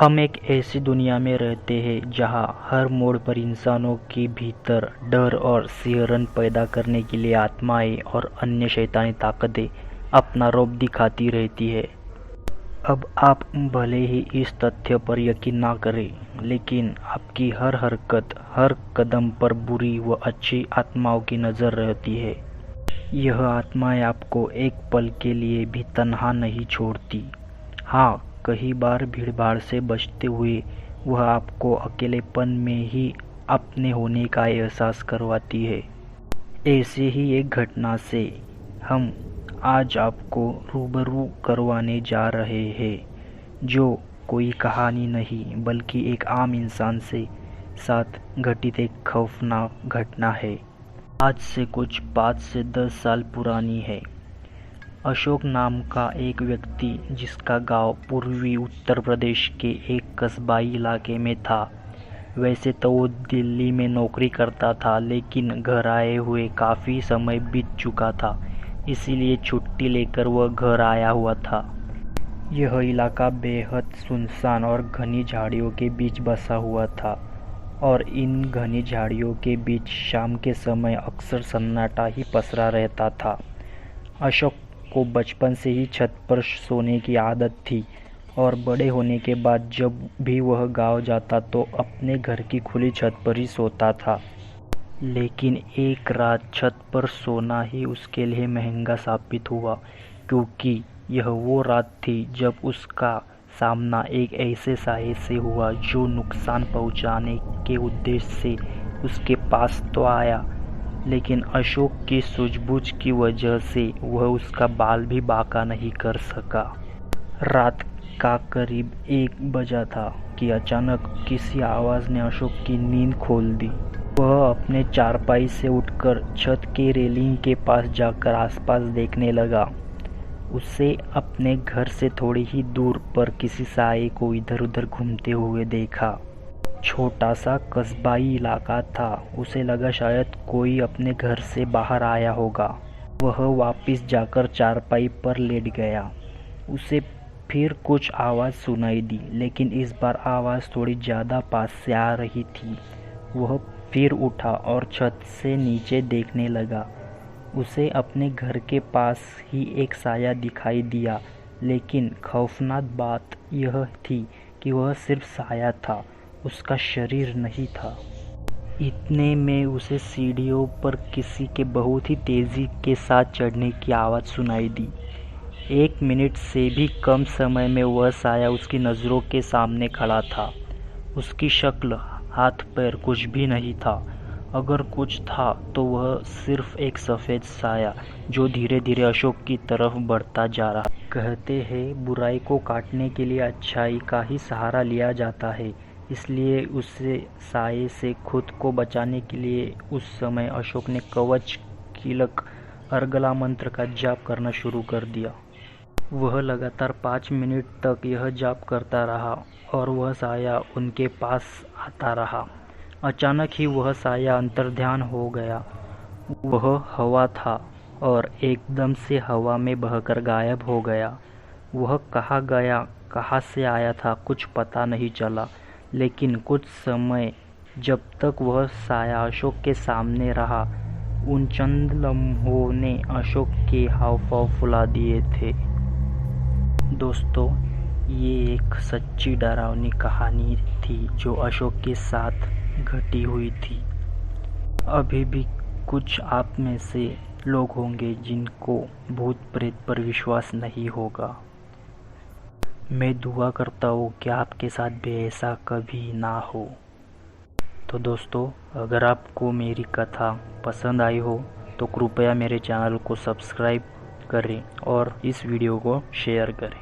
हम एक ऐसी दुनिया में रहते हैं जहां हर मोड़ पर इंसानों के भीतर डर और सिहरन पैदा करने के लिए आत्माएं और अन्य शैतानी ताकतें अपना रौब दिखाती रहती है। अब आप भले ही इस तथ्य पर यकीन ना करें, लेकिन आपकी हर हरकत, हर कदम पर बुरी व अच्छी आत्माओं की नज़र रहती है। यह आत्माएं आपको एक पल के लिए भी तन्हा नहीं छोड़ती। हाँ, कई बार भीड़भाड़ से बचते हुए वह आपको अकेलेपन में ही अपने होने का एहसास करवाती है। ऐसे ही एक घटना से हम आज आपको रूबरू करवाने जा रहे हैं, जो कोई कहानी नहीं बल्कि एक आम इंसान से साथ घटित एक खौफनाक घटना है। आज से कुछ 5 से 10 साल पुरानी है। अशोक नाम का एक व्यक्ति, जिसका गांव पूर्वी उत्तर प्रदेश के एक कस्बाई इलाके में था। वैसे तो वो दिल्ली में नौकरी करता था, लेकिन घर आए हुए काफ़ी समय बीत चुका था, इसीलिए छुट्टी लेकर वह घर आया हुआ था। यह इलाका बेहद सुनसान और घनी झाड़ियों के बीच बसा हुआ था, और इन घनी झाड़ियों के बीच शाम के समय अक्सर सन्नाटा ही पसरा रहता था। अशोक को बचपन से ही छत पर सोने की आदत थी, और बड़े होने के बाद जब भी वह गांव जाता तो अपने घर की खुली छत पर ही सोता था। लेकिन एक रात छत पर सोना ही उसके लिए महंगा साबित हुआ, क्योंकि यह वो रात थी जब उसका सामना एक ऐसे साये से हुआ जो नुकसान पहुंचाने के उद्देश्य से उसके पास तो आया, लेकिन अशोक की सूझबूझ की वजह से वह उसका बाल भी बांका नहीं कर सका। रात का करीब 1 बजा था कि अचानक किसी आवाज़ ने अशोक की नींद खोल दी। वह अपने चारपाई से उठकर छत के रेलिंग के पास जाकर आसपास देखने लगा। उसे अपने घर से थोड़ी ही दूर पर किसी साये को इधर उधर घूमते हुए देखा। छोटा सा कस्बाई इलाका था, उसे लगा शायद कोई अपने घर से बाहर आया होगा। वह वापस जाकर चारपाई पर लेट गया। उसे फिर कुछ आवाज़ सुनाई दी, लेकिन इस बार आवाज़ थोड़ी ज़्यादा पास से आ रही थी। वह फिर उठा और छत से नीचे देखने लगा। उसे अपने घर के पास ही एक साया दिखाई दिया, लेकिन खौफनाक बात यह थी कि वह सिर्फ साया था, उसका शरीर नहीं था। इतने में उसे सीढ़ियों पर किसी के बहुत ही तेज़ी के साथ चढ़ने की आवाज़ सुनाई दी। 1 मिनट से भी कम समय में वह साया उसकी नज़रों के सामने खड़ा था। उसकी शक्ल, हाथ पैर कुछ भी नहीं था। अगर कुछ था तो वह सिर्फ एक सफ़ेद साया, जो धीरे धीरे अशोक की तरफ बढ़ता जा रहा। कहते हैं, बुराई को काटने के लिए अच्छाई का ही सहारा लिया जाता है, इसलिए उससे साये से खुद को बचाने के लिए उस समय अशोक ने कवच, कीलक, अर्गला मंत्र का जाप करना शुरू कर दिया। वह लगातार 5 मिनट तक यह जाप करता रहा और वह साया उनके पास आता रहा। अचानक ही वह साया अंतर्ध्यान हो गया। वह हवा था और एकदम से हवा में बहकर गायब हो गया। वह कहाँ गया, कहाँ से आया था, कुछ पता नहीं चला, लेकिन कुछ समय जब तक वह साया अशोक के सामने रहा, उन चंद लम्हों ने अशोक के हाव-भाव फुला दिए थे। दोस्तों, ये एक सच्ची डरावनी कहानी थी जो अशोक के साथ घटी हुई थी। अभी भी कुछ आप में से लोग होंगे जिनको भूत प्रेत पर विश्वास नहीं होगा। मैं दुआ करता हूँ कि आपके साथ भी ऐसा कभी ना हो। तो दोस्तों, अगर आपको मेरी कथा पसंद आई हो तो कृपया मेरे चैनल को सब्सक्राइब करें और इस वीडियो को शेयर करें।